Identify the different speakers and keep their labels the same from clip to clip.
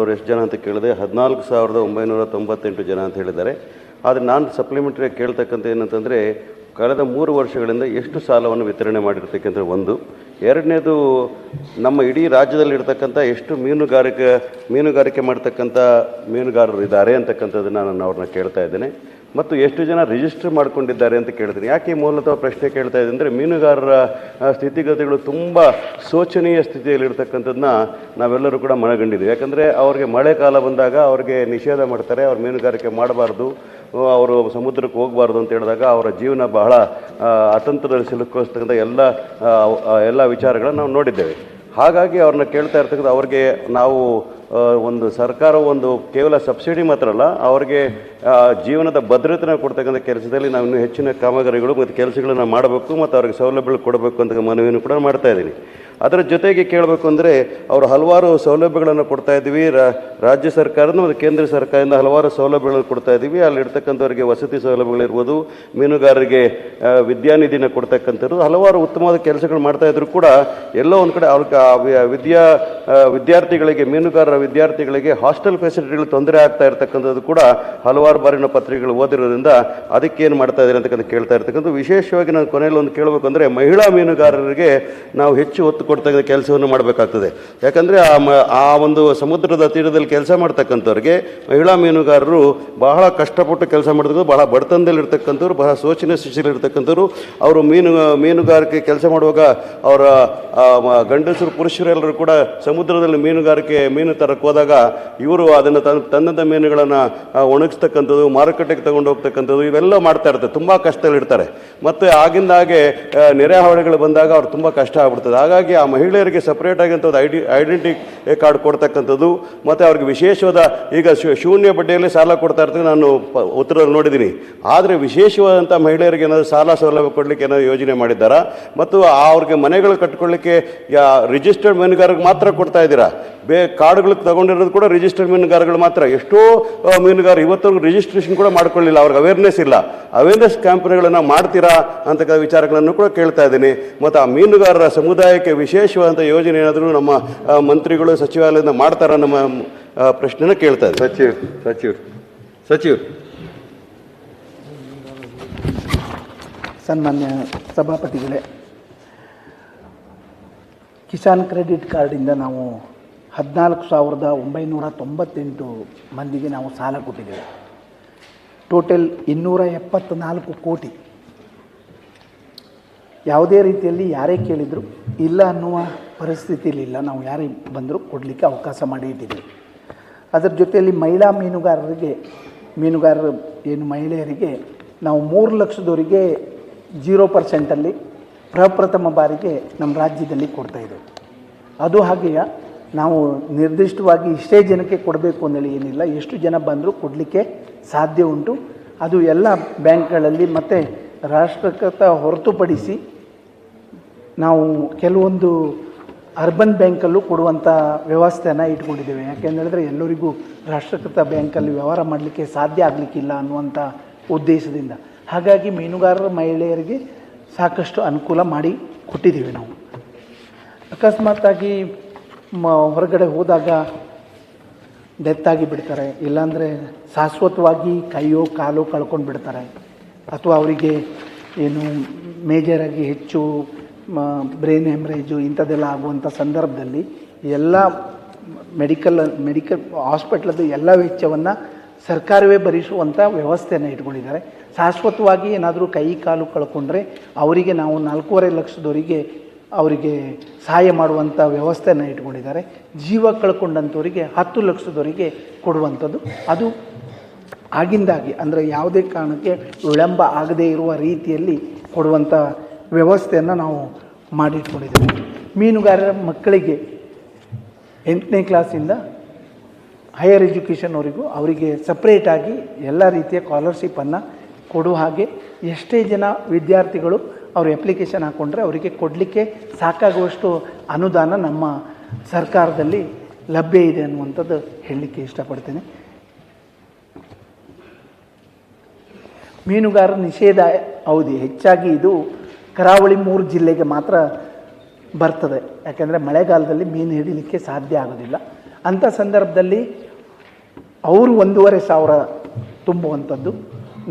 Speaker 1: ಅವರು ಎಷ್ಟು ಜನ ಅಂತ ಕೇಳಿದೆ, 14,998 ಜನ ಅಂತ ಹೇಳಿದ್ದಾರೆ. ಆದರೆ ನಾನು ಸಪ್ಲಿಮೆಂಟ್ರಿ ಕೇಳ್ತಕ್ಕಂಥ ಏನಂತಂದರೆ, ಕಳೆದ 3 ವರ್ಷಗಳಿಂದ ಎಷ್ಟು ಸಾಲವನ್ನು ವಿತರಣೆ ಮಾಡಿರ್ತಕ್ಕಂಥ ಒಂದು. ಎರಡನೇದು, ನಮ್ಮ ಇಡೀ ರಾಜ್ಯದಲ್ಲಿರ್ತಕ್ಕಂಥ ಎಷ್ಟು ಮೀನುಗಾರಿಕೆ ಮಾಡ್ತಕ್ಕಂಥ ಮೀನುಗಾರರು ಇದ್ದಾರೆ ಅಂತಕ್ಕಂಥದ್ದನ್ನು ನಾನು ಅವ್ರನ್ನ ಕೇಳ್ತಾ ಇದ್ದೇನೆ. ಮತ್ತು ಎಷ್ಟು ಜನ ರಿಜಿಸ್ಟರ್ ಮಾಡ್ಕೊಂಡಿದ್ದಾರೆ ಅಂತ ಕೇಳ್ತೀನಿ. ಯಾಕೆ ಮೂಲತಃ ಪ್ರಶ್ನೆ ಕೇಳ್ತಾ ಇದ್ದೀನಿ ಅಂದರೆ, ಮೀನುಗಾರರ ಸ್ಥಿತಿಗತಿಗಳು ತುಂಬ ಶೋಚನೀಯ ಸ್ಥಿತಿಯಲ್ಲಿರ್ತಕ್ಕಂಥದ್ದನ್ನ ನಾವೆಲ್ಲರೂ ಕೂಡ ಮನಗಂಡಿದ್ದೀವಿ. ಯಾಕಂದರೆ ಅವ್ರಿಗೆ ಮಳೆ ಕಾಲ ಬಂದಾಗ ಅವ್ರಿಗೆ ನಿಷೇಧ ಮಾಡ್ತಾರೆ, ಅವ್ರು ಮೀನುಗಾರಿಕೆ ಮಾಡಬಾರ್ದು, ಅವರು ಸಮುದ್ರಕ್ಕೆ ಹೋಗಬಾರ್ದು ಅಂತ ಹೇಳಿದಾಗ ಅವರ ಜೀವನ ಬಹಳ ಅತಂತ್ರದಲ್ಲಿ ಸಿಲುಕಿಸ್ತಕ್ಕಂಥ ಎಲ್ಲ ವಿಚಾರಗಳನ್ನು ನಾವು ನೋಡಿದ್ದೇವೆ. ಹಾಗಾಗಿ ಅವ್ರನ್ನ ಕೇಳ್ತಾ ಇರ್ತಕ್ಕಂಥ ಅವ್ರಿಗೆ ನಾವು ಒಂದು ಸರ್ಕಾರ ಒಂದು ಕೇವಲ ಸಬ್ಸಿಡಿ ಮಾತ್ರ ಅಲ್ಲ, ಅವ್ರಿಗೆ ಜೀವನದ ಭದ್ರತೆನ ಕೊಡ್ತಕ್ಕಂಥ ಕೆಲಸದಲ್ಲಿ ನಾವು ಇನ್ನೂ ಹೆಚ್ಚಿನ ಕಾಮಗಾರಿಗಳು ಮತ್ತು ಕೆಲಸಗಳನ್ನು ಮಾಡಬೇಕು ಮತ್ತು ಅವ್ರಿಗೆ ಸೌಲಭ್ಯಗಳು ಕೊಡಬೇಕು ಅಂತ ಮನವಿಯನ್ನು ಕೂಡ ಮಾಡ್ತಾ ಇದ್ದೀನಿ. ಅದರ ಜೊತೆಗೆ ಕೇಳಬೇಕು ಅಂದರೆ, ಅವರು ಹಲವಾರು ಸೌಲಭ್ಯಗಳನ್ನು ಕೊಡ್ತಾ ಇದ್ದೀವಿ. ರಾಜ್ಯ ಸರ್ಕಾರದ ಮತ್ತು ಕೇಂದ್ರ ಸರ್ಕಾರದಿಂದ ಹಲವಾರು ಸೌಲಭ್ಯಗಳನ್ನು ಕೊಡ್ತಾ ಇದ್ದೀವಿ. ಅಲ್ಲಿರ್ತಕ್ಕಂಥವ್ರಿಗೆ ವಸತಿ ಸೌಲಭ್ಯಗಳಿರ್ಬೋದು, ಮೀನುಗಾರರಿಗೆ ವಿದ್ಯಾನಿಧಿನ ಕೊಡ್ತಕ್ಕಂಥದ್ದು, ಹಲವಾರು ಉತ್ತಮವಾದ ಕೆಲಸಗಳು ಮಾಡ್ತಾಯಿದ್ರು ಕೂಡ ಎಲ್ಲೋ ಒಂದು ಕಡೆ ಅವ್ರಿಗೆ ವಿದ್ಯಾರ್ಥಿಗಳಿಗೆ, ಮೀನುಗಾರರ ವಿದ್ಯಾರ್ಥಿಗಳಿಗೆ ಹಾಸ್ಟೆಲ್ ಫೆಸಿಲಿಟಿಗಳು ತೊಂದರೆ ಆಗ್ತಾ ಇರ್ತಕ್ಕಂಥದ್ದು ಕೂಡ ಹಲವಾರು ಬಾರಿನ ಪತ್ರಿಕೆಗಳು ಓದಿರೋದ್ರಿಂದ ಅದಕ್ಕೇನು ಮಾಡ್ತಾ ಇದ್ದಾರೆ ಅಂತಕ್ಕಂಥ ಕೇಳ್ತಾ ಇರ್ತಕ್ಕಂಥ. ವಿಶೇಷವಾಗಿ ನಾನು ಕೊನೆಯಲ್ಲಿ ಒಂದು ಕೇಳಬೇಕು ಅಂದರೆ, ಮಹಿಳಾ ಮೀನುಗಾರರಿಗೆ ನಾವು ಹೆಚ್ಚು ಒತ್ತು ಕೊಡ್ತಕ್ಕಂಥ ಕೆಲಸವನ್ನು ಮಾಡಬೇಕಾಗ್ತದೆ. ಯಾಕಂದರೆ ಆ ಒಂದು ಸಮುದ್ರದ ತೀರದಲ್ಲಿ ಕೆಲಸ ಮಾಡ್ತಕ್ಕಂಥವ್ರಿಗೆ, ಮಹಿಳಾ ಮೀನುಗಾರರು ಬಹಳ ಕಷ್ಟಪಟ್ಟು ಕೆಲಸ ಮಾಡ್ತಕ್ಕಂಥ, ಬಹಳ ಬಡತನದಲ್ಲಿರ್ತಕ್ಕಂಥವ್ರು, ಬಹಳ ಶೋಚನೀಯ ಸ್ಥಿತಿಯಲ್ಲಿರ್ತಕ್ಕಂಥವ್ರು. ಅವರು ಮೀನುಗಾರಿಕೆ ಕೆಲಸ ಮಾಡುವಾಗ ಅವರ ಗಂಡಸರು ಪುರುಷರೆಲ್ಲರೂ ಕೂಡ ಸಮುದ್ರದಲ್ಲಿ ಮೀನು ತರಕ್ಕೆ ಹೋದಾಗ ಇವರು ಅದನ್ನು ತಂದಂಥ ಮೀನುಗಳನ್ನು ಒಣಗಿಸ್ತಕ್ಕಂಥದ್ದು, ಮಾರುಕಟ್ಟೆಗೆ ತಗೊಂಡು ಹೋಗ್ತಕ್ಕಂಥದ್ದು, ಇವೆಲ್ಲ ಮಾಡ್ತಾ ಇರ್ತಾರೆ. ತುಂಬ ಕಷ್ಟದಲ್ಲಿರ್ತಾರೆ. ಮತ್ತು ಆಗಿಂದಾಗೆ ನೆರೆ ಹಾವಳಿಗಳು ಬಂದಾಗ ಅವ್ರು ತುಂಬ ಕಷ್ಟ ಆಗ್ಬಿಡ್ತದೆ. ಹಾಗಾಗಿ ಆ ಮಹಿಳೆಯರಿಗೆ ಸಪ್ರೇಟ್ ಆಗಿಂಥದ್ದು ಐಡೆಂಟಿ ಕಾರ್ಡ್ ಕೊಡ್ತಕ್ಕಂಥದ್ದು, ಮತ್ತು ಅವ್ರಿಗೆ ವಿಶೇಷವಾದ, ಈಗ ಶೂನ್ಯ ಬಡ್ಡಿಯಲ್ಲಿ ಸಾಲ ಕೊಡ್ತಾ ಇರ್ತೀವಿ, ನಾನು ಉತ್ತರದಲ್ಲಿ ನೋಡಿದ್ದೀನಿ. ಆದರೆ ವಿಶೇಷವಾದಂಥ ಮಹಿಳೆಯರಿಗೆ ಏನಾದರೂ ಸಾಲ ಸೌಲಭ್ಯ ಕೊಡಲಿಕ್ಕೆ ಏನಾದರೂ ಯೋಜನೆ ಮಾಡಿದ್ದಾರಾ? ಮತ್ತು ಅವ್ರಿಗೆ ಮನೆಗಳು ಕಟ್ಕೊಳ್ಳಿಕ್ಕೆ ರಿಜಿಸ್ಟರ್ಡ್ ಮೀನುಗಾರರಿಗೆ ಮಾತ್ರ ಕೊಡ್ತಾ ಇದ್ದೀರಾ? ಕಾರ್ಡ್ಗಳಿಗೆ ತಗೊಂಡಿರೋದು ಕೂಡ ರಿಜಿಸ್ಟರ್ಡ್ ಮೀನುಗಾರಗಳು ಮಾತ್ರ. ಎಷ್ಟೋ ಮೀನುಗಾರರು ಇವತ್ತವರೆಗೂ ರಿಜಿಸ್ಟ್ರೇಷನ್ ಕೂಡ ಮಾಡ್ಕೊಳ್ಳಿಲ್ಲ, ಅವ್ರಿಗೆ ಅವೇರ್ನೆಸ್ ಇಲ್ಲ. ಅವೇರ್ನೆಸ್ ಕ್ಯಾಂಪೇನ್ಗಳನ್ನು ಮಾಡ್ತೀರಾ ಅಂತಕ್ಕ ವಿಚಾರಗಳನ್ನು ಕೂಡ ಕೇಳ್ತಾ ಇದ್ದೀನಿ. ಮತ್ತು ಆ ಮೀನುಗಾರರ ಸಮುದಾಯಕ್ಕೆ ವಿಶೇಷವಾದಂಥ ಯೋಜನೆ ಏನಾದರೂ ನಮ್ಮ ಮಂತ್ರಿಗಳು ಸಚಿವಾಲಯದಿಂದ ಮಾಡ್ತಾರ ನಮ್ಮ ಪ್ರಶ್ನೆನ ಕೇಳ್ತಾ ಇದ್ದೀನಿ. ಸಚಿವರು
Speaker 2: ಸನ್ಮಾನ್ಯ ಸಭಾಪತಿಗಳೇ, ಕಿಸಾನ್ ಕ್ರೆಡಿಟ್ ಕಾರ್ಡಿಂದ ನಾವು 14,998 ಮಂದಿಗೆ ನಾವು ಸಾಲ ಕೊಟ್ಟಿದ್ದೇವೆ. ಟೋಟಲ್ 274 ಕೋಟಿ. ಯಾವುದೇ ರೀತಿಯಲ್ಲಿ ಯಾರೇ ಕೇಳಿದರೂ ಇಲ್ಲ ಅನ್ನುವ ಪರಿಸ್ಥಿತಿಯಲ್ಲಿ ಇಲ್ಲ. ನಾವು ಯಾರೇ ಬಂದರೂ ಕೊಡಲಿಕ್ಕೆ ಅವಕಾಶ ಮಾಡಿ ಇಟ್ಟಿದ್ದೀವಿ. ಅದರ ಜೊತೆಯಲ್ಲಿ ಮಹಿಳಾ ಮಹಿಳೆಯರಿಗೆ ನಾವು 3 ಲಕ್ಷದವರೆಗೆ 0% ಪ್ರಪ್ರಥಮ ಬಾರಿಗೆ ನಮ್ಮ ರಾಜ್ಯದಲ್ಲಿ ಕೊಡ್ತಾಯಿದ್ದೇವೆ. ಅದು ಹಾಗೆಯೇ ನಾವು ನಿರ್ದಿಷ್ಟವಾಗಿ ಇಷ್ಟೇ ಜನಕ್ಕೆ ಕೊಡಬೇಕು ಅನ್ನೋದು ಏನಿಲ್ಲ, ಎಷ್ಟು ಜನ ಬಂದರೂ ಕೊಡಲಿಕ್ಕೆ ಸಾಧ್ಯ ಉಂಟು. ಅದು ಎಲ್ಲ ಬ್ಯಾಂಕ್ಗಳಲ್ಲಿ ಮತ್ತು ರಾಷ್ಟ್ರೀಕೃತ ಹೊರತುಪಡಿಸಿ ನಾವು ಕೆಲವೊಂದು ಅರ್ಬನ್ ಬ್ಯಾಂಕಲ್ಲೂ ಕೊಡುವಂಥ ವ್ಯವಸ್ಥೆಯನ್ನು ಇಟ್ಕೊಂಡಿದ್ದೇವೆ. ಯಾಕೆಂದೇಳಿದ್ರೆ ಎಲ್ಲರಿಗೂ ರಾಷ್ಟ್ರೀಕೃತ ಬ್ಯಾಂಕಲ್ಲಿ ವ್ಯವಹಾರ ಮಾಡಲಿಕ್ಕೆ ಸಾಧ್ಯ ಆಗಲಿಕ್ಕಿಲ್ಲ ಅನ್ನುವಂಥ ಉದ್ದೇಶದಿಂದ. ಹಾಗಾಗಿ ಮೀನುಗಾರರ ಮಹಿಳೆಯರಿಗೆ ಸಾಕಷ್ಟು ಅನುಕೂಲ ಮಾಡಿ ಕೊಟ್ಟಿದ್ದೀವಿ ನಾವು. ಅಕಸ್ಮಾತ್ತಾಗಿ ಹೊರಗಡೆ ಹೋದಾಗ ಡೆತ್ ಆಗಿ ಬಿಡ್ತಾರೆ, ಇಲ್ಲಾಂದರೆ ಶಾಶ್ವತವಾಗಿ ಕೈಯೋ ಕಾಲೋ ಕಳ್ಕೊಂಡು ಬಿಡ್ತಾರೆ, ಅಥವಾ ಅವರಿಗೆ ಏನು ಮೇಜರಾಗಿ ಹೆಚ್ಚು ಬ್ರೈನ್ ಹೆಮ್ರೇಜು ಇಂಥದ್ದೆಲ್ಲ ಆಗುವಂಥ ಸಂದರ್ಭದಲ್ಲಿ ಎಲ್ಲ ಮೆಡಿಕಲ್ ಹಾಸ್ಪಿಟ್ಲದ್ದು ಎಲ್ಲ ವೆಚ್ಚವನ್ನು ಸರ್ಕಾರವೇ ಭರಿಸುವಂಥ ವ್ಯವಸ್ಥೆಯನ್ನು ಇಟ್ಕೊಂಡಿದ್ದಾರೆ. ಶಾಶ್ವತವಾಗಿ ಏನಾದರೂ ಕೈ ಕಾಲು ಕಳ್ಕೊಂಡ್ರೆ ಅವರಿಗೆ ನಾವು 4.5 ಲಕ್ಷದವರೆಗೆ ಅವರಿಗೆ ಸಹಾಯ ಮಾಡುವಂಥ ವ್ಯವಸ್ಥೆಯನ್ನು ಇಟ್ಕೊಂಡಿದ್ದಾರೆ. ಜೀವ ಕಳ್ಕೊಂಡಂಥವರಿಗೆ 10 ಲಕ್ಷದವರೆಗೆ ಕೊಡುವಂಥದ್ದು. ಅದು ಆಗಿಂದಾಗಿ, ಅಂದರೆ ಯಾವುದೇ ಕಾರಣಕ್ಕೆ ವಿಳಂಬ ಆಗದೇ ಇರುವ ರೀತಿಯಲ್ಲಿ ಕೊಡುವಂಥ ವ್ಯವಸ್ಥೆಯನ್ನು ನಾವು ಮಾಡಿಟ್ಕೊಂಡಿದ್ದೇವೆ. ಮೀನುಗಾರರ ಮಕ್ಕಳಿಗೆ 8ನೇ ಕ್ಲಾಸಿಂದ ಹೈಯರ್ ಎಜುಕೇಷನ್ವರೆಗೂ ಅವರಿಗೆ ಸಪ್ರೇಟಾಗಿ ಎಲ್ಲ ರೀತಿಯ ಸ್ಕಾಲರ್ಶಿಪ್ಪನ್ನು ಕೊಡುವ ಹಾಗೆ, ಎಷ್ಟೇ ಜನ ವಿದ್ಯಾರ್ಥಿಗಳು ಅವರು ಅಪ್ಲಿಕೇಶನ್ ಹಾಕ್ಕೊಂಡ್ರೆ ಅವರಿಗೆ ಕೊಡಲಿಕ್ಕೆ ಸಾಕಾಗುವಷ್ಟು ಅನುದಾನ ನಮ್ಮ ಸರ್ಕಾರದಲ್ಲಿ ಲಭ್ಯ ಇದೆ ಅನ್ನುವಂಥದ್ದು ಹೇಳಲಿಕ್ಕೆ ಇಷ್ಟಪಡ್ತೇನೆ. ಮೀನುಗಾರರ ನಿಷೇಧ ಅವಧಿ ಹೆಚ್ಚಾಗಿ ಇದು ಕರಾವಳಿ 3 ಜಿಲ್ಲೆಗೆ ಮಾತ್ರ ಬರ್ತದೆ. ಯಾಕೆಂದರೆ ಮಳೆಗಾಲದಲ್ಲಿ ಮೀನು ಹಿಡಿಲಿಕ್ಕೆ ಸಾಧ್ಯ ಆಗೋದಿಲ್ಲ. ಅಂಥ ಸಂದರ್ಭದಲ್ಲಿ ಅವರು 1,500 ತುಂಬುವಂಥದ್ದು,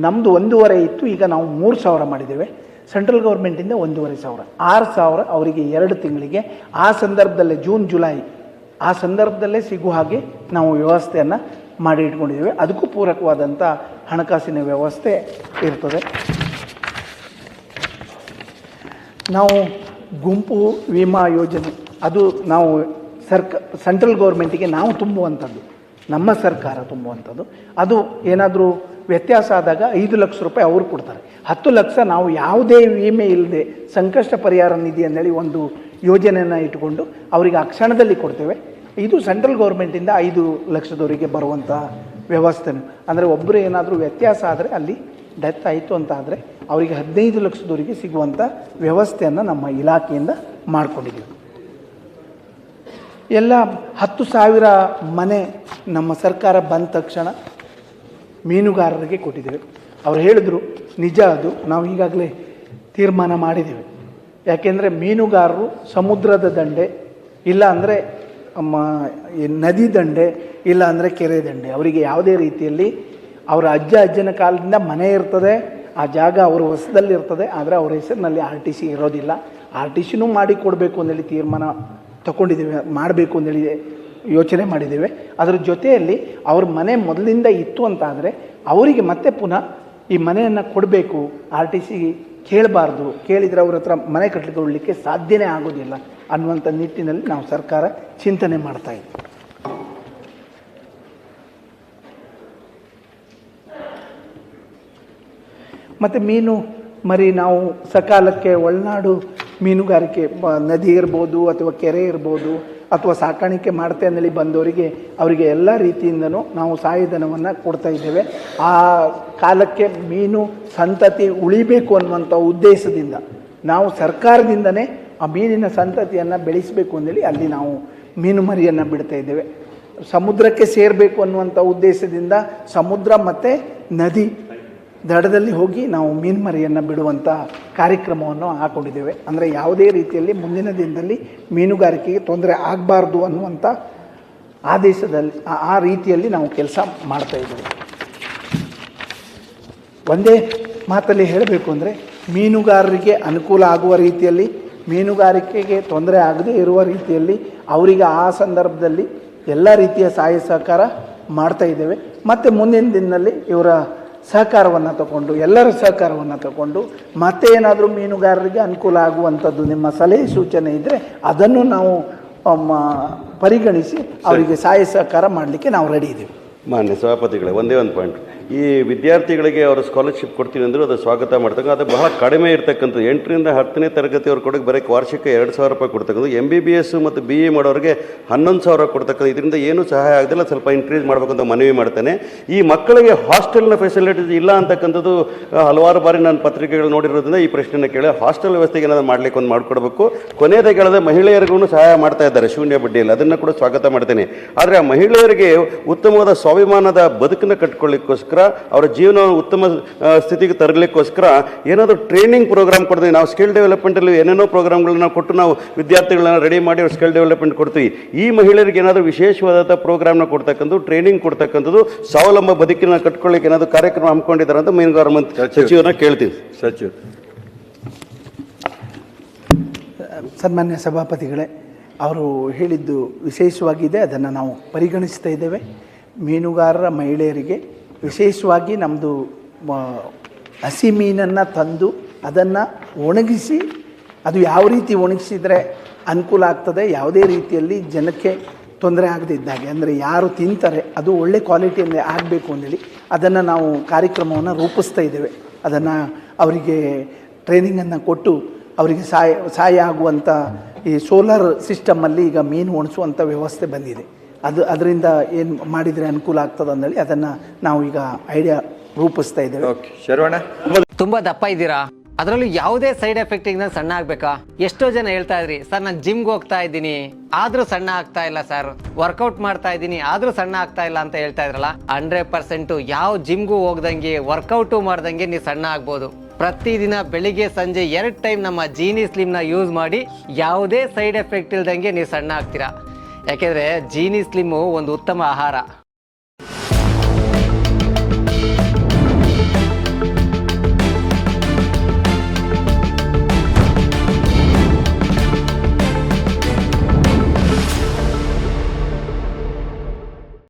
Speaker 2: ನಮ್ಮದು 1,500 ಇತ್ತು, ಈಗ ನಾವು 3,000 ಮಾಡಿದ್ದೇವೆ. ಸೆಂಟ್ರಲ್ ಗೌರ್ಮೆಂಟಿಂದ 1,500, 6,000 ಅವರಿಗೆ 2 ತಿಂಗಳಿಗೆ. ಆ ಸಂದರ್ಭದಲ್ಲೇ ಜೂನ್ ಜುಲೈ ಆ ಸಂದರ್ಭದಲ್ಲೇ ಸಿಗುವ ಹಾಗೆ ನಾವು ವ್ಯವಸ್ಥೆಯನ್ನು ಮಾಡಿ ಇಟ್ಕೊಂಡಿದ್ದೇವೆ. ಅದಕ್ಕೂ ಪೂರಕವಾದಂಥ ಹಣಕಾಸಿನ ವ್ಯವಸ್ಥೆ ಇರ್ತದೆ. ನಾವು ಗುಂಪು ವಿಮಾ ಯೋಜನೆ ಅದು ನಾವು ಸೆಂಟ್ರಲ್ ಗೌರ್ಮೆಂಟಿಗೆ ನಾವು ತುಂಬುವಂಥದ್ದು, ನಮ್ಮ ಸರ್ಕಾರ ತುಂಬುವಂಥದ್ದು. ಅದು ಏನಾದರೂ ವ್ಯತ್ಯಾಸ ಆದಾಗ 5 ಲಕ್ಷ ರೂಪಾಯಿ ಅವರು ಕೊಡ್ತಾರೆ. 10 ಲಕ್ಷ ನಾವು ಯಾವುದೇ ವಿಮೆ ಇಲ್ಲದೆ ಸಂಕಷ್ಟ ಪರಿಹಾರ ನಿಧಿ ಅಂದೇಳಿ ಒಂದು ಯೋಜನೆಯನ್ನು ಇಟ್ಟುಕೊಂಡು ಅವರಿಗೆ ಆ ಕ್ಷಣದಲ್ಲಿ ಕೊಡ್ತೇವೆ. ಇದು ಸೆಂಟ್ರಲ್ ಗೌರ್ಮೆಂಟಿಂದ 5 ಲಕ್ಷದವರೆಗೆ ಬರುವಂಥ ವ್ಯವಸ್ಥೆ. ಅಂದರೆ ಒಬ್ಬರು ಏನಾದರೂ ವ್ಯತ್ಯಾಸ ಆದರೆ, ಅಲ್ಲಿ ಡೆತ್ ಆಯಿತು ಅಂತ ಆದರೆ ಅವರಿಗೆ 15 ಲಕ್ಷದವರೆಗೆ ಸಿಗುವಂಥ ವ್ಯವಸ್ಥೆಯನ್ನು ನಮ್ಮ ಇಲಾಖೆಯಿಂದ ಮಾಡಿಕೊಂಡಿದ್ದೀವಿ. ಎಲ್ಲ 10,000 ಮನೆ ನಮ್ಮ ಸರ್ಕಾರ ಬಂದ ತಕ್ಷಣ ಮೀನುಗಾರರಿಗೆ ಕೊಟ್ಟಿದ್ದೇವೆ. ಅವ್ರು ಹೇಳಿದ್ರು, ನಿಜ ಅದು, ನಾವು ಈಗಾಗಲೇ ತೀರ್ಮಾನ ಮಾಡಿದ್ದೇವೆ. ಯಾಕೆಂದರೆ ಮೀನುಗಾರರು ಸಮುದ್ರದ ದಂಡೆ, ಇಲ್ಲ ಅಂದರೆ ನದಿ ದಂಡೆ, ಇಲ್ಲ ಅಂದರೆ ಕೆರೆ ದಂಡೆ, ಅವರಿಗೆ ಯಾವುದೇ ರೀತಿಯಲ್ಲಿ ಅವರ ಅಜ್ಜನ ಕಾಲದಿಂದ ಮನೆ ಇರ್ತದೆ, ಆ ಜಾಗ ಅವರ ವಶದಲ್ಲಿರ್ತದೆ. ಆದರೆ ಅವರ ಹೆಸರಿನಲ್ಲಿ RTC ಇರೋದಿಲ್ಲ. RTCನೂ ಮಾಡಿ ಕೊಡಬೇಕು ಅಂದೇಳಿ ತೀರ್ಮಾನ ತಗೊಂಡಿದ್ದೇವೆ, ಮಾಡಬೇಕು ಅಂದೇಳಿ ಯೋಚನೆ ಮಾಡಿದ್ದೇವೆ. ಅದರ ಜೊತೆಯಲ್ಲಿ ಅವ್ರ ಮನೆ ಮೊದಲಿಂದ ಇತ್ತು ಅಂತ ಆದರೆ ಅವರಿಗೆ ಮತ್ತೆ ಪುನಃ ಈ ಮನೆಯನ್ನು ಕೊಡಬೇಕು, RTC ಕೇಳಬಾರ್ದು, ಕೇಳಿದರೆ ಅವ್ರ ಹತ್ರ ಮನೆ ಕಟ್ಟಲಿಕ್ಕೆ ಸಾಧ್ಯನೇ ಆಗೋದಿಲ್ಲ ಅನ್ನುವಂಥ ನಿಟ್ಟಿನಲ್ಲಿ ನಾವು ಸರ್ಕಾರ ಚಿಂತನೆ ಮಾಡ್ತಾ ಇದ್ದೀವಿ. ಮತ್ತು ಮೀನು ಮರಿ ನಾವು ಸಕಾಲಕ್ಕೆ ಒಳನಾಡು ಮೀನುಗಾರಿಕೆ, ನದಿ ಇರ್ಬೋದು ಅಥವಾ ಕೆರೆ ಇರ್ಬೋದು ಅಥವಾ ಸಾಕಾಣಿಕೆ ಮಾಡ್ತೆ ಅಂದೇಳಿ ಬಂದವರಿಗೆ ಅವರಿಗೆ ಎಲ್ಲ ರೀತಿಯಿಂದನೂ ನಾವು ಸಹಾಯಧನವನ್ನು ಕೊಡ್ತಾ ಇದ್ದೇವೆ. ಆ ಕಾಲಕ್ಕೆ ಮೀನು ಸಂತತಿ ಉಳಿಬೇಕು ಅನ್ನುವಂಥ ಉದ್ದೇಶದಿಂದ ನಾವು ಸರ್ಕಾರದಿಂದನೇ ಆ ಮೀನಿನ ಸಂತತಿಯನ್ನು ಬೆಳೆಸಬೇಕು ಅಂದೇಳಿ ಅಲ್ಲಿ ನಾವು ಮೀನು ಮರಿಯನ್ನು ಬಿಡ್ತಾ ಇದ್ದೇವೆ. ಸಮುದ್ರಕ್ಕೆ ಸೇರಬೇಕು ಅನ್ನುವಂಥ ಉದ್ದೇಶದಿಂದ ಸಮುದ್ರ ಮತ್ತು ನದಿ ದಡದಲ್ಲಿ ಹೋಗಿ ನಾವು ಮೀನು ಮರಿಯನ್ನು ಬಿಡುವಂಥ ಕಾರ್ಯಕ್ರಮವನ್ನು ಹಾಕ್ಕೊಂಡಿದ್ದೇವೆ. ಅಂದರೆ ಯಾವುದೇ ರೀತಿಯಲ್ಲಿ ಮುಂದಿನ ದಿನದಲ್ಲಿ ಮೀನುಗಾರಿಕೆಗೆ ತೊಂದರೆ ಆಗಬಾರ್ದು ಅನ್ನುವಂಥ ಆದೇಶದಲ್ಲಿ ಆ ರೀತಿಯಲ್ಲಿ ನಾವು ಕೆಲಸ ಮಾಡ್ತಾಯಿದ್ದೇವೆ. ಒಂದೇ ಮಾತಲ್ಲಿ ಹೇಳಬೇಕು ಅಂದರೆ, ಮೀನುಗಾರರಿಗೆ ಅನುಕೂಲ ಆಗುವ ರೀತಿಯಲ್ಲಿ, ಮೀನುಗಾರಿಕೆಗೆ ತೊಂದರೆ ಆಗದೇ ಇರುವ ರೀತಿಯಲ್ಲಿ ಅವರಿಗೆ ಆ ಸಂದರ್ಭದಲ್ಲಿ ಎಲ್ಲ ರೀತಿಯ ಸಹಾಯ ಸಹಕಾರ ಮಾಡ್ತಾಯಿದ್ದೇವೆ. ಮತ್ತು ಮುಂದಿನ ದಿನದಲ್ಲಿ ಇವರ ಸಹಕಾರವನ್ನು ತಗೊಂಡು, ಎಲ್ಲರ ಸಹಕಾರವನ್ನು ತಗೊಂಡು ಮತ್ತೆ ಏನಾದರೂ ಮೀನುಗಾರರಿಗೆ ಅನುಕೂಲ ಆಗುವಂಥದ್ದು ನಿಮ್ಮ ಸಲಹೆ ಸೂಚನೆ ಇದ್ದರೆ ಅದನ್ನು ನಾವು ಪರಿಗಣಿಸಿ ಅವರಿಗೆ ಸಹಾಯ ಸಹಕಾರ ಮಾಡಲಿಕ್ಕೆ ನಾವು ರೆಡಿ ಇದ್ದೀವಿ.
Speaker 1: ಮಾನ್ಯ ಸಭಾಪತಿಗಳೇ, ಒಂದೇ ಒಂದು ಪಾಯಿಂಟ್. ಈ ವಿದ್ಯಾರ್ಥಿಗಳಿಗೆ ಅವರು ಸ್ಕಾಲರ್ಶಿಪ್ ಕೊಡ್ತೀನಿ ಅಂದರು, ಅದು ಸ್ವಾಗತ ಮಾಡ್ತಕ್ಕ. ಅದು ಬಹಳ ಕಡಿಮೆ ಇರ್ತಕ್ಕಂಥದ್ದು. 8ರಿಂದ 10ನೇ ತರಗತಿಯವ್ರ ಕೊಡೋಕ್ಕೆ ಬರೀ ವಾರ್ಷಿಕ 2,000 ರೂಪಾಯಿ ಕೊಡ್ತಕ್ಕಂಥದ್ದು. MBBS ಮತ್ತು BE ಮಾಡೋರಿಗೆ 11,000 ಕೊಡ್ತಕ್ಕಂಥ. ಇದರಿಂದ ಏನೂ ಸಹಾಯ ಆಗದಿಲ್ಲ, ಸ್ವಲ್ಪ ಇನ್ಕ್ರೀಸ್ ಮಾಡಬೇಕಂತ ಮನವಿ ಮಾಡ್ತೇನೆ. ಈ ಮಕ್ಕಳಿಗೆ ಹಾಸ್ಟೆಲ್ನ ಫೆಸಿಲಿಟೀಸ್ ಇಲ್ಲ ಅಂತಕ್ಕಂಥದ್ದು ಹಲವಾರು ಬಾರಿ ನಾನು ಪತ್ರಿಕೆಗಳು ನೋಡಿರೋದ್ರಿಂದ ಈ ಪ್ರಶ್ನೆನ ಕೇಳಿ, ಹಾಸ್ಟೆಲ್ ವ್ಯವಸ್ಥೆಗೆ ಏನಾದರೂ ಮಾಡಲಿಕ್ಕೆ ಒಂದು ಮಾಡಿಕೊಡ್ಬೇಕು. ಕೊನೆಯದಾಗಿ ಹೇಳಿದ ಮಹಿಳೆಯರಿಗೂ ಸಹಾಯ ಮಾಡ್ತಾ ಇದ್ದಾರೆ ಶೂನ್ಯ ಬಡ್ಡಿಯಲ್ಲಿ, ಅದನ್ನು ಕೂಡ ಸ್ವಾಗತ ಮಾಡ್ತೇನೆ. ಆದರೆ ಆ ಮಹಿಳೆಯರಿಗೆ ಉತ್ತಮವಾದ ಸ್ವಾಭಿಮಾನದ ಬದುಕನ್ನು ಕಟ್ಕೊಳ್ಳಿಕ್ಕೋಸ್ಕರ, ಅವರ ಜೀವನವನ್ನು ಉತ್ತಮ ಸ್ಥಿತಿಗೆ ತರಲಿಕ್ಕೋಸ್ಕರ ಏನಾದರೂ ಟ್ರೈನಿಂಗ್ ಪ್ರೋಗ್ರಾಮ್ ಕೊಡ್ತೀವಿ. ನಾವು ಸ್ಕಿಲ್ ಡೆವಲಪ್ಮೆಂಟಲ್ಲಿ ಏನೇನೋ ಪ್ರೋಗ್ರಾಮ್ಗಳನ್ನ ಕೊಟ್ಟು ನಾವು ವಿದ್ಯಾರ್ಥಿಗಳನ್ನ ರೆಡಿ ಮಾಡಿ ಅವ್ರು ಸ್ಕಿಲ್ ಡೆವಲಪ್ಮೆಂಟ್ ಕೊಡ್ತೀವಿ. ಈ ಮಹಿಳೆಯರಿಗೆ ಏನಾದರೂ ವಿಶೇಷವಾದಂಥ ಪ್ರೋಗ್ರಾಮ್ನ ಕೊಡ್ತಕ್ಕಂಥದ್ದು, ಟ್ರೈನಿಂಗ್ ಕೊಡ್ತಕ್ಕಂಥದ್ದು, ಸ್ವಾವಲಂಬ ಬದುಕಿನ ಕಟ್ಕೊಳ್ಳಿಕ್ಕೆ ಏನಾದರೂ ಕಾರ್ಯಕ್ರಮ ಹಮ್ಮಿಕೊಂಡಿದ್ದಾರೆ ಅಂತ ಮೀನುಗಾರ ಮಂತ್ರಿ ಸಚಿವರನ್ನ ಕೇಳ್ತೀವಿ. ಸಚಿವರು.
Speaker 2: ಸನ್ಮಾನ್ಯ ಸಭಾಪತಿಗಳೇ, ಅವರು ಹೇಳಿದ್ದು ವಿಶೇಷವಾಗಿದೆ, ಅದನ್ನು ನಾವು ಪರಿಗಣಿಸ್ತಾ ಇದ್ದೇವೆ. ಮೀನುಗಾರರ ಮಹಿಳೆಯರಿಗೆ ವಿಶೇಷವಾಗಿ ನಮ್ಮದು ಹಸಿ ಮೀನನ್ನು ತಂದು ಅದನ್ನು ಒಣಗಿಸಿ, ಅದು ಯಾವ ರೀತಿ ಒಣಗಿಸಿದರೆ ಅನುಕೂಲ ಆಗ್ತದೆ, ಯಾವುದೇ ರೀತಿಯಲ್ಲಿ ಜನಕ್ಕೆ ತೊಂದರೆ ಆಗದಿದ್ದಾಗೆ, ಅಂದರೆ ಯಾರು ತಿಂತಾರೆ ಅದು ಒಳ್ಳೆ ಕ್ವಾಲಿಟಿಯಲ್ಲಿ ಆಗಬೇಕು ಅಂದೇಳಿ ಅದನ್ನು ನಾವು ಕಾರ್ಯಕ್ರಮವನ್ನು ರೂಪಿಸ್ತಾ ಇದ್ದೇವೆ. ಅದನ್ನು ಅವರಿಗೆ ಟ್ರೈನಿಂಗನ್ನು ಕೊಟ್ಟು ಅವರಿಗೆ ಸಹಾಯ ಆಗುವಂಥ ಈ ಸೋಲಾರ್ ಸಿಸ್ಟಮಲ್ಲಿ ಈಗ ಮೀನು ಒಣಸುವಂಥ ವ್ಯವಸ್ಥೆ ಬಂದಿದೆ. ಅದರಿಂದ ಏನು ಮಾಡಿದರೆ ಅನುಕೂಲ ಆಗ್ತದೆ ಅಂದೇಳಿ ಅದನ್ನು ನಾವು ಈಗ ಐಡಿಯಾ ರೂಪಿಸ್ತಾ ಇದ್ದೇವೆ.
Speaker 3: ಶರವಣ,
Speaker 4: ತುಂಬ ದಪ್ಪ ಇದ್ದೀರಾ, ಅದರಲ್ಲೂ ಯಾವುದೇ ಸೈಡ್ ಎಫೆಕ್ಟ್ ಇಂದ ಸಣ್ಣ ಆಗ್ಬೇಕಾ? ಎಷ್ಟೋ ಜನ ಹೇಳ್ತಾ ಇದ್ರಿ, ಸರ್ ನಾನು ಜಿಮ್ಗೆ ಹೋಗ್ತಾ ಇದ್ದೀನಿ ಆದ್ರೂ ಸಣ್ಣ ಆಗ್ತಾ ಇಲ್ಲ ಸರ್, ವರ್ಕೌಟ್ ಮಾಡ್ತಾ ಇದ್ದೀನಿ ಆದ್ರೂ ಸಣ್ಣ ಆಗ್ತಾ ಇಲ್ಲ ಅಂತ ಹೇಳ್ತಾ ಇದ್ರಲ್ಲ. 100% ಯಾವ ಜಿಮ್ಗೂ ಹೋಗ್ದಂಗೆ ವರ್ಕೌಟು ಮಾಡ್ದಂಗೆ ನೀವು ಸಣ್ಣ ಆಗ್ಬೋದು. ಪ್ರತಿದಿನ ಬೆಳಿಗ್ಗೆ ಸಂಜೆ 2 ಟೈಮ್ ನಮ್ಮ ಜೀನಿ ಸ್ಲಿಮ್ನ ಯೂಸ್ ಮಾಡಿ ಯಾವುದೇ ಸೈಡ್ ಎಫೆಕ್ಟ್ ಇಲ್ದಂಗೆ ನೀವು ಸಣ್ಣ ಆಗ್ತೀರಾ. ಯಾಕೆಂದರೆ ಜೀನಿ ಸ್ಲಿಮ್ಮು ಒಂದು ಉತ್ತಮ ಆಹಾರ.